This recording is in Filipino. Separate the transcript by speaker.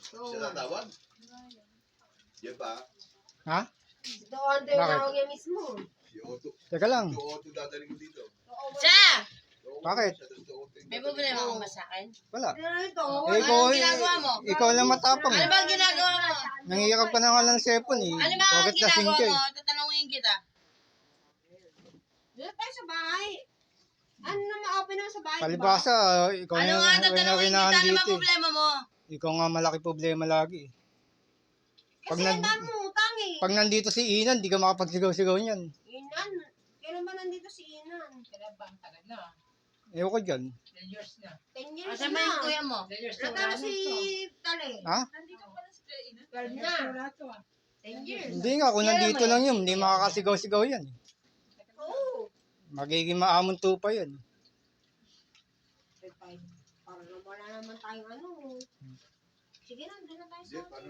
Speaker 1: Siya tatawag? Yan pa.
Speaker 2: Ha?
Speaker 3: Ito ang tinawag niya mismo.
Speaker 1: Si Otto.
Speaker 2: Teka lang.
Speaker 1: Si Otto dadaling mo dito.
Speaker 4: Siya!
Speaker 2: Bakit?
Speaker 4: May problema ka ba sa akin?
Speaker 2: Wala.
Speaker 3: Ito.
Speaker 2: Eh, ikaw,
Speaker 4: Anong ginagawa mo?
Speaker 2: ikaw lang matapang.
Speaker 4: Ano ba ang ginagawa mo?
Speaker 2: Nangihirap ka na nga ng sepon eh.
Speaker 4: Ano ba ang
Speaker 2: Bakit lasing
Speaker 4: ginagawa
Speaker 2: ka eh?
Speaker 4: mo? Tatanungin kita.
Speaker 3: Dito tayo sa bahay. Ano na ma-open naman sa bahay?
Speaker 2: Palibasa, ikaw
Speaker 4: Ano nga
Speaker 2: na
Speaker 4: tatanungin kita? Ano ba
Speaker 2: dito eh.
Speaker 4: problema mo?
Speaker 2: Ikaw nga malaki problema lagi eh.
Speaker 3: Kasi ang dami mong utang eh.
Speaker 2: Pag nandito si Inan, di ka makapagsigaw-sigaw niyan.
Speaker 3: Inan. Kailan ba nandito si Inan?
Speaker 5: Kailan ba? Tagal na.
Speaker 2: Ewan ko dyan.
Speaker 5: 10 years na.
Speaker 3: 10 years
Speaker 4: Asan ba yung
Speaker 3: na.
Speaker 4: kuya mo?
Speaker 5: 10 years na.
Speaker 3: Natalo si Tale.
Speaker 2: Ha?
Speaker 3: 12 na. 10 years.
Speaker 2: Hindi nga, kung nandito lang yun, hindi makakasigaw-sigaw yan.
Speaker 3: Oo.
Speaker 2: Magiging maamon tupa yan.
Speaker 3: Para na wala naman tayong ano. Sige na, doon na tayo sa...
Speaker 1: Jeff, ano